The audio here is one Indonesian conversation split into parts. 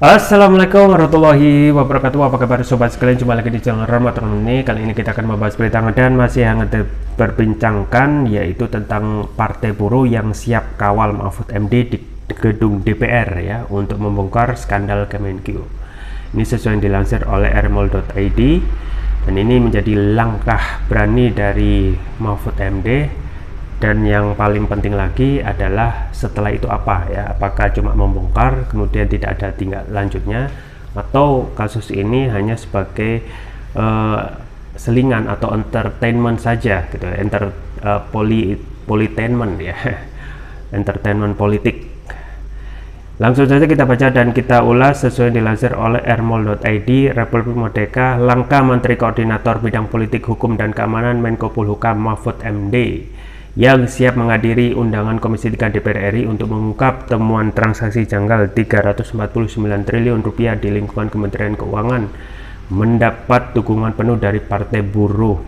Assalamualaikum warahmatullahi wabarakatuh. Apa kabar sobat sekalian? Jumpa lagi di channel Ramadan ini. Kali ini kita akan membahas berita dan masih hangat diperbincangkan, yaitu tentang Partai Buruh yang siap kawal Mahfud MD di gedung DPR ya untuk membongkar skandal Kemenkyu. Ini sesuai yang dilansir oleh rmol.id, dan ini menjadi langkah berani dari Mahfud MD. Dan yang paling penting lagi adalah setelah itu apa ya, apakah cuma membongkar kemudian tidak ada tindak lanjutnya, atau kasus ini hanya sebagai selingan atau entertainment saja gitu, politainment ya, entertainment politik. Langsung saja kita baca dan kita ulas sesuai yang dilansir oleh rmol.id. Republik Merdeka, langkah Menteri Koordinator Bidang Politik, Hukum dan Keamanan Menko Polhukam Mahfud MD yang siap menghadiri undangan Komisi 3 DPR RI untuk mengungkap temuan transaksi janggal 349 triliun rupiah di lingkungan Kementerian Keuangan mendapat dukungan penuh dari Partai Buruh.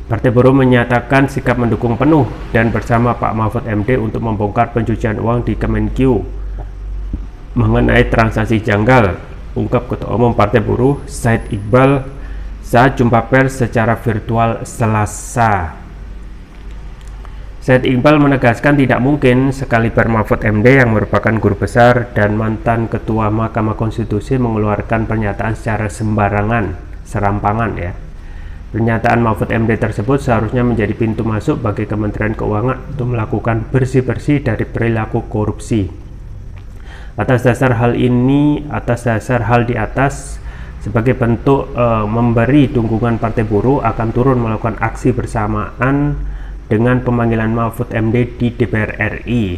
Partai Buruh menyatakan sikap mendukung penuh dan bersama Pak Mahfud MD untuk membongkar pencucian uang di Kemenkyu mengenai transaksi janggal, ungkap Ketua Umum Partai Buruh Said Iqbal saat jumpa pers secara virtual Selasa. Said Iqbal menegaskan tidak mungkin sekaliber Mahfud MD yang merupakan guru besar dan mantan Ketua Mahkamah Konstitusi mengeluarkan pernyataan secara serampangan ya. Pernyataan Mahfud MD tersebut seharusnya menjadi pintu masuk bagi Kementerian Keuangan untuk melakukan bersih-bersih dari perilaku korupsi. Atas dasar hal di atas, sebagai bentuk memberi dukungan Partai Buruh akan turun melakukan aksi bersamaan dengan pemanggilan Mahfud MD di DPR RI.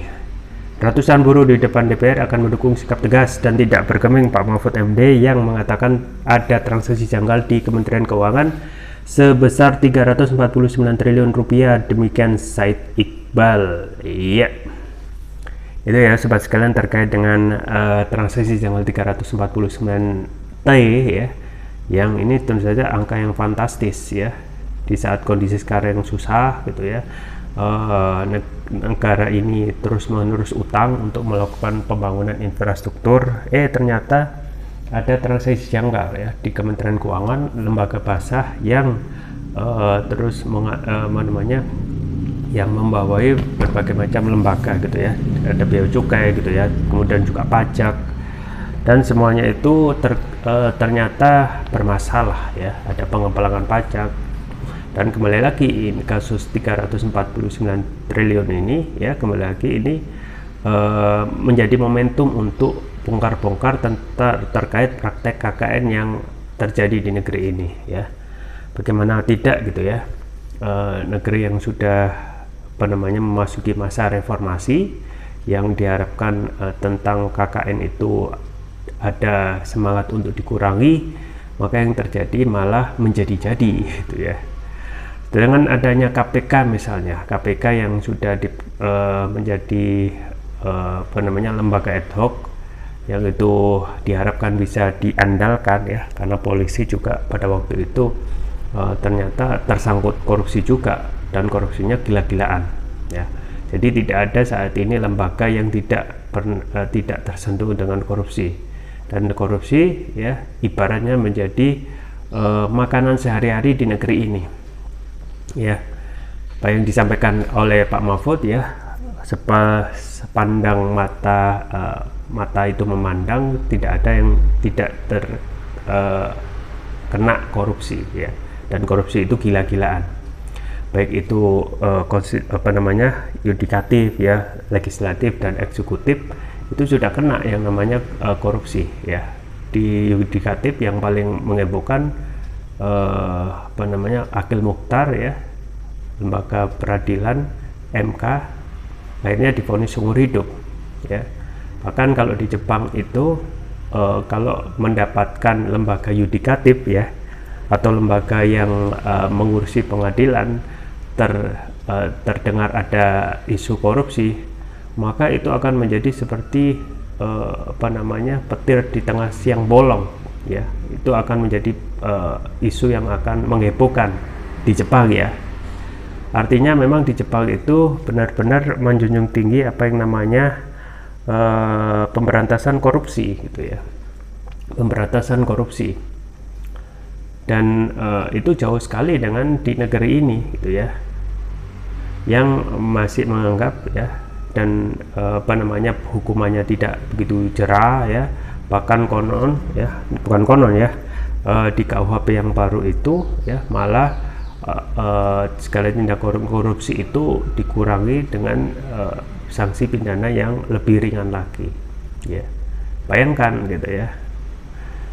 Ratusan buruh di depan DPR akan mendukung sikap tegas dan tidak bergeming Pak Mahfud MD yang mengatakan ada transaksi janggal di Kementerian Keuangan sebesar 349 triliun rupiah. Demikian Said Iqbal. Iya. Itu ya sobat sekalian terkait dengan transaksi janggal 349 T ya. Yang ini tentu saja angka yang fantastis ya. Di saat kondisi sekarang yang susah gitu ya, negara ini terus menerus utang untuk melakukan pembangunan infrastruktur, ternyata ada transaksi janggal ya di Kementerian Keuangan, lembaga basah yang terus yang membawai berbagai macam lembaga gitu ya, ada bea cukai gitu ya, kemudian juga pajak, dan semuanya itu ternyata bermasalah ya, ada pengembangan pajak. Dan kembali lagi ini kasus 349 triliun ini ya, kembali lagi ini menjadi momentum untuk bongkar-bongkar terkait praktek KKN yang terjadi di negeri ini ya. Bagaimana tidak gitu ya, negeri yang sudah memasuki masa reformasi, yang diharapkan tentang KKN itu ada semangat untuk dikurangi, maka yang terjadi malah menjadi-jadi gitu ya. Dengan adanya KPK misalnya, KPK yang sudah menjadi lembaga ad hoc yang itu diharapkan bisa diandalkan ya, karena polisi juga pada waktu itu ternyata tersangkut korupsi juga, dan korupsinya gila-gilaan ya. Jadi tidak ada saat ini lembaga yang tidak tersentuh dengan korupsi, dan korupsi ya ibaratnya menjadi makanan sehari-hari di negeri ini. Ya, apa yang disampaikan oleh Pak Mahfud ya, sepandang mata itu memandang, tidak ada yang tidak terkena korupsi ya, dan korupsi itu gila-gilaan, baik itu yudikatif ya, legislatif dan eksekutif, itu sudah kena yang namanya korupsi ya. Di yudikatif yang paling menghebohkan Akil Mukhtar ya, lembaga peradilan MK, akhirnya divonis seumur hidup ya. Bahkan kalau di Jepang itu kalau mendapatkan lembaga yudikatif ya, atau lembaga yang mengurusi pengadilan terdengar ada isu korupsi, maka itu akan menjadi seperti petir di tengah siang bolong ya. Itu akan menjadi isu yang akan menghebohkan di Jepang ya. Artinya memang di Jepang itu benar-benar menjunjung tinggi apa yang namanya pemberantasan korupsi gitu ya, pemberantasan korupsi. Dan itu jauh sekali dengan di negeri ini gitu ya, yang masih menganggap ya, dan hukumannya tidak begitu jerah ya, bahkan konon ya, bukan konon ya, di KUHP yang baru itu ya malah segala tindak korupsi itu dikurangi dengan sanksi pidana yang lebih ringan lagi ya. Bayangkan gitu ya,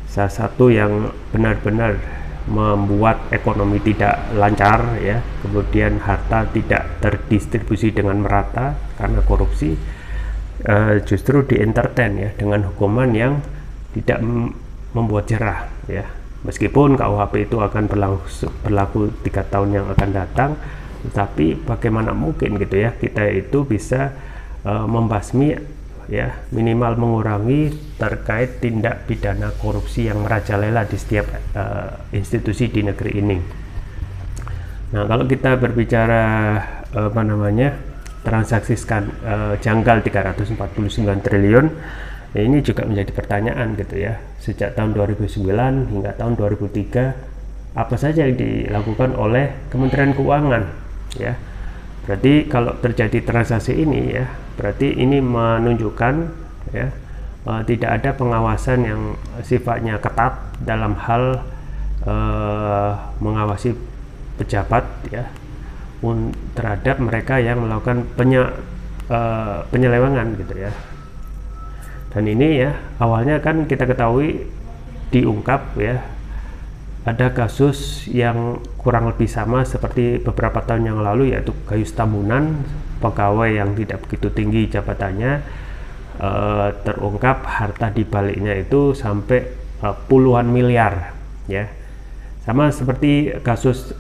salah satu yang benar-benar membuat ekonomi tidak lancar ya, kemudian harta tidak terdistribusi dengan merata karena korupsi, justru di entertain ya dengan hukuman yang tidak membuat jerah ya. Meskipun KUHP itu akan berlaku 3 tahun yang akan datang, tetapi bagaimana mungkin gitu ya kita itu bisa membasmi ya, minimal mengurangi terkait tindak pidana korupsi yang merajalela di setiap institusi di negeri ini. Nah, kalau kita berbicara transaksi janggal 349 triliun, ini juga menjadi pertanyaan gitu ya. Sejak tahun 2009 hingga tahun 2003 apa saja yang dilakukan oleh Kementerian Keuangan ya. Berarti kalau terjadi transaksi ini ya, berarti ini menunjukkan ya tidak ada pengawasan yang sifatnya ketat dalam hal mengawasi pejabat ya terhadap mereka yang melakukan penyelewengan gitu ya. Dan ini ya awalnya kan kita ketahui diungkap ya, ada kasus yang kurang lebih sama seperti beberapa tahun yang lalu, yaitu Gayus Tambunan, pegawai yang tidak begitu tinggi jabatannya, terungkap harta di baliknya itu sampai puluhan miliar ya. Sama seperti kasus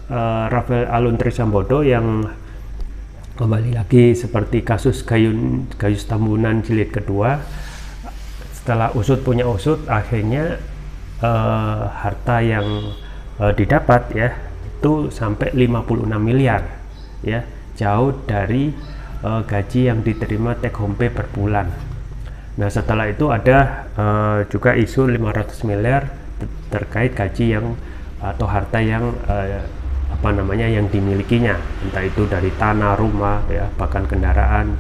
Rafael Alun Trisambodo yang kembali lagi seperti kasus Gayus Tambunan jilid kedua. Setelah usut punya usut, akhirnya harta yang didapat ya itu sampai 56 miliar ya, jauh dari gaji yang diterima take home pay per bulan. Nah, setelah itu ada juga isu 500 miliar terkait gaji yang atau harta yang yang dimilikinya, entah itu dari tanah, rumah ya, bahkan kendaraan,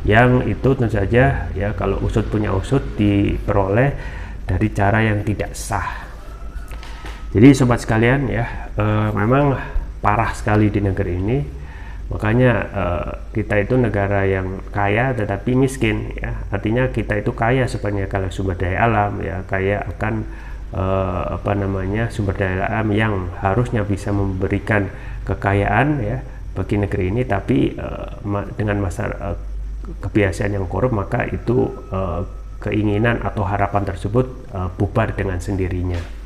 yang itu tentu saja ya kalau usut punya usut diperoleh dari cara yang tidak sah. Jadi sobat sekalian ya, memang parah sekali di negeri ini. Makanya kita itu negara yang kaya tetapi miskin ya. Artinya kita itu kaya sebenarnya kalau sumber daya alam ya, kaya akan sumber daya alam yang harusnya bisa memberikan kekayaan ya bagi negeri ini, tapi dengan kebiasaan yang korup, maka itu keinginan atau harapan tersebut bubar dengan sendirinya.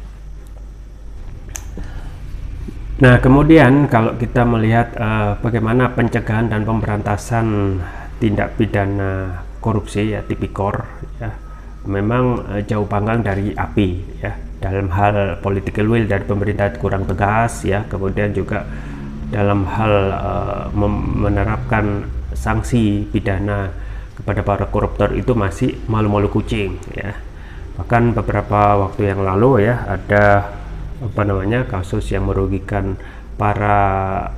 Nah, kemudian kalau kita melihat bagaimana pencegahan dan pemberantasan tindak pidana korupsi ya, tipikor ya, memang jauh panggang dari api ya. Dalam hal political will dari pemerintah kurang tegas ya, kemudian juga dalam hal menerapkan sanksi pidana kepada para koruptor itu masih malu-malu kucing ya. Bahkan beberapa waktu yang lalu ya ada kasus yang merugikan para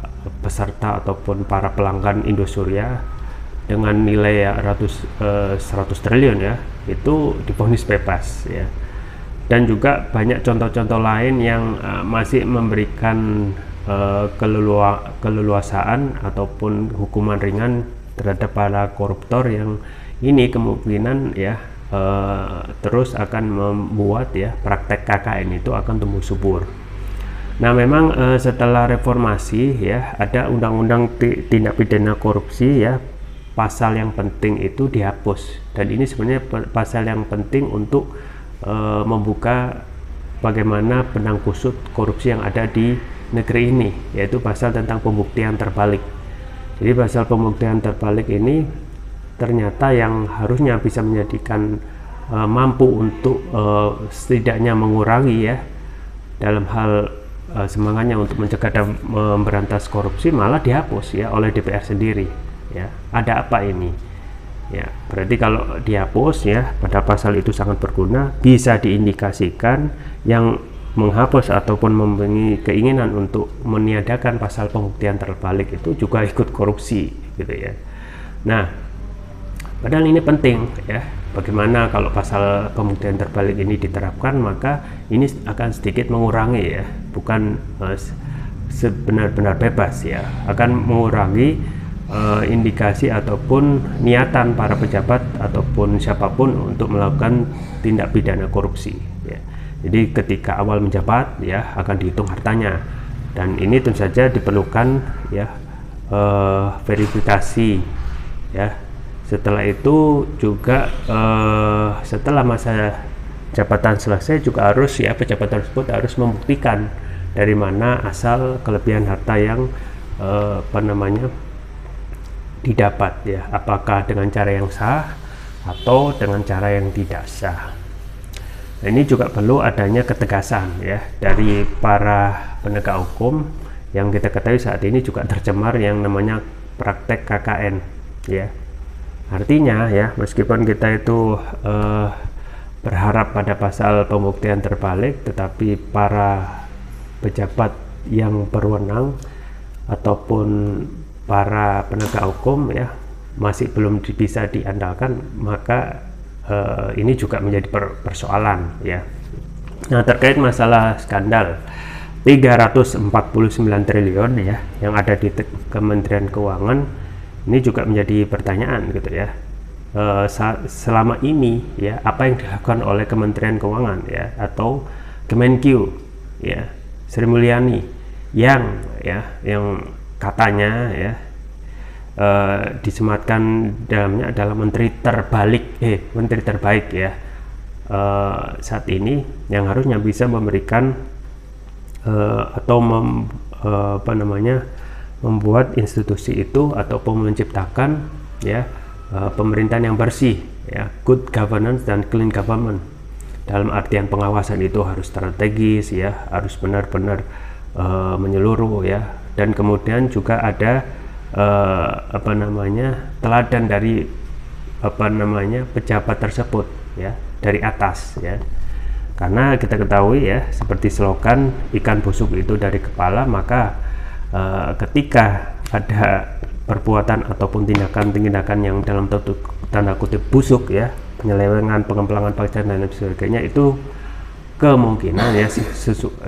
peserta ataupun para pelanggan Indosuria dengan nilai 100 triliun ya, itu divonis bebas ya. Dan juga banyak contoh-contoh lain yang masih memberikan keleluasaan ataupun hukuman ringan terhadap para koruptor yang ini kemungkinan ya terus akan membuat ya praktek KKN itu akan tumbuh subur. Nah, memang setelah reformasi ya ada undang-undang tindak pidana korupsi ya, pasal yang penting itu dihapus, dan ini sebenarnya pasal yang penting untuk membuka bagaimana benang kusut korupsi yang ada di negeri ini, yaitu pasal tentang pembuktian terbalik. Jadi pasal pembuktian terbalik ini ternyata yang harusnya bisa menjadikan mampu untuk setidaknya mengurangi ya dalam hal semangatnya untuk mencegah dan memberantas korupsi, malah dihapus ya oleh DPR sendiri ya. Ada apa ini? Ya, berarti kalau dihapus ya, pada pasal itu sangat berguna, bisa diindikasikan yang menghapus ataupun mempunyai keinginan untuk meniadakan pasal pembuktian terbalik itu juga ikut korupsi gitu ya. Nah, padahal ini penting ya, bagaimana kalau pasal pembuktian terbalik ini diterapkan, maka ini akan sedikit mengurangi ya, bukan sebenar-benar bebas ya, akan mengurangi indikasi ataupun niatan para pejabat ataupun siapapun untuk melakukan tindak pidana korupsi ya. Jadi ketika awal menjabat ya akan dihitung hartanya, dan ini tentu saja diperlukan ya verifikasi ya. Setelah itu juga setelah masa jabatan selesai juga harus ya, pejabat tersebut harus membuktikan dari mana asal kelebihan harta yang didapat ya, apakah dengan cara yang sah atau dengan cara yang tidak sah. Nah, ini juga perlu adanya ketegasan ya dari para penegak hukum yang kita ketahui saat ini juga tercemar yang namanya praktek KKN ya. Artinya ya, meskipun kita itu berharap pada pasal pembuktian terbalik, tetapi para pejabat yang berwenang ataupun para penegak hukum ya masih belum bisa diandalkan, maka ini juga menjadi persoalan ya. Nah, terkait masalah skandal 349 triliun ya yang ada di Kementerian Keuangan, ini juga menjadi pertanyaan gitu ya. Selama ini ya apa yang dilakukan oleh Kementerian Keuangan ya atau Kemenkeu ya, Sri Mulyani yang katanya ya disematkan dalamnya adalah menteri terbaik ya saat ini, yang harusnya bisa memberikan atau membuat institusi itu ataupun menciptakan ya pemerintahan yang bersih ya, good governance dan clean government. Dalam artian pengawasan itu harus strategis ya, harus benar-benar menyeluruh ya, dan kemudian juga ada teladan dari pejabat tersebut ya dari atas ya, karena kita ketahui ya seperti slogan ikan busuk itu dari kepala, maka ketika ada perbuatan ataupun tindakan yang dalam tanda kutip busuk ya, penyelewengan, pengembangan pajak dan lain sebagainya, itu kemungkinan ya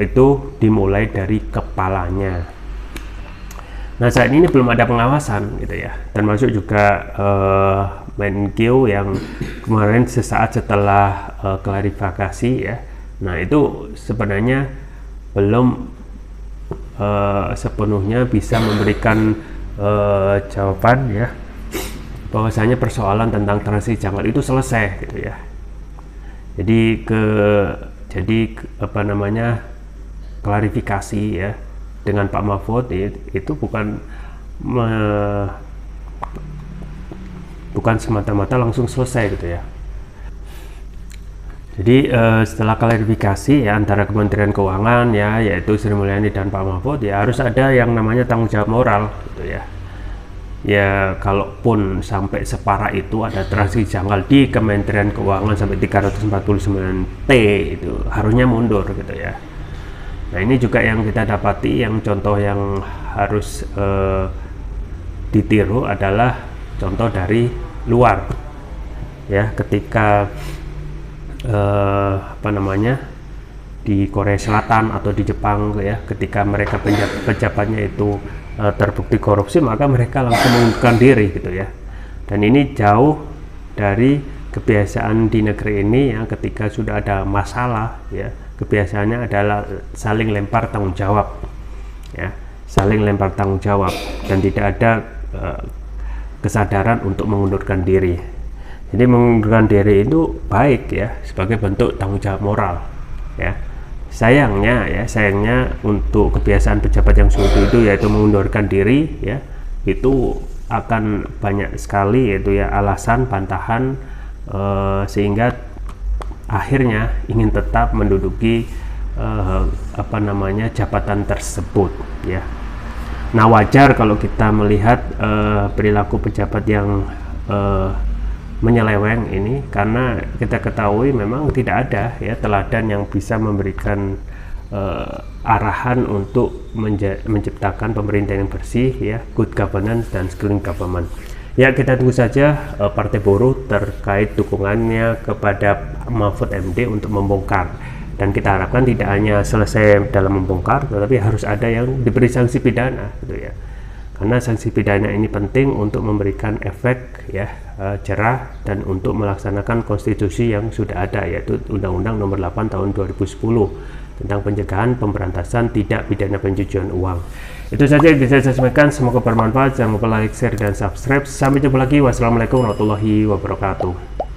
itu dimulai dari kepalanya. Nah, saat ini belum ada pengawasan gitu ya, termasuk juga Menkeu yang kemarin sesaat setelah klarifikasi ya. Nah, itu sebenarnya belum sepenuhnya bisa memberikan jawaban ya, bahwasanya persoalan tentang transaksi janggal itu selesai gitu ya. Jadi klarifikasi ya dengan Pak Mahfud itu bukan semata-mata langsung selesai gitu ya. Jadi setelah klarifikasi ya antara Kementerian Keuangan ya, yaitu Sri Mulyani dan Pak Mahfud ya, harus ada yang namanya tanggung jawab moral gitu ya. Ya kalaupun sampai separah itu ada transaksi janggal di Kementerian Keuangan sampai 349T, itu harusnya mundur gitu ya. Nah, ini juga yang kita dapati, yang contoh yang harus ditiru adalah contoh dari luar ya, ketika di Korea Selatan atau di Jepang ya, ketika mereka pejabatnya itu terbukti korupsi, maka mereka langsung mengundurkan diri gitu ya. Dan ini jauh dari kebiasaan di negeri ini yang ketika sudah ada masalah ya, kebiasaannya adalah saling lempar tanggung jawab ya, saling lempar tanggung jawab, dan tidak ada kesadaran untuk mengundurkan diri. Jadi mengundurkan diri itu baik ya, sebagai bentuk tanggung jawab moral ya. Sayangnya untuk kebiasaan pejabat yang suatu itu, yaitu mengundurkan diri ya, itu akan banyak sekali yaitu ya alasan, bantahan, sehingga akhirnya ingin tetap menduduki jabatan tersebut ya. Nah, wajar kalau kita melihat perilaku pejabat yang menyeleweng ini, karena kita ketahui memang tidak ada ya teladan yang bisa memberikan arahan untuk menciptakan pemerintahan yang bersih ya, good governance dan clean government. Ya, kita tunggu saja Partai Buruh terkait dukungannya kepada Mahfud MD untuk membongkar, dan kita harapkan tidak hanya selesai dalam membongkar, tetapi harus ada yang diberi sanksi pidana gitu ya, karena sanksi pidana ini penting untuk memberikan efek ya jerah dan untuk melaksanakan konstitusi yang sudah ada, yaitu Undang-Undang Nomor 8 Tahun 2010 tentang pencegahan pemberantasan tidak pidana pencucian uang. Itu saja yang bisa saya sampaikan, semoga bermanfaat. Jangan lupa like, share, dan subscribe. Sampai jumpa lagi. Wassalamualaikum warahmatullahi wabarakatuh.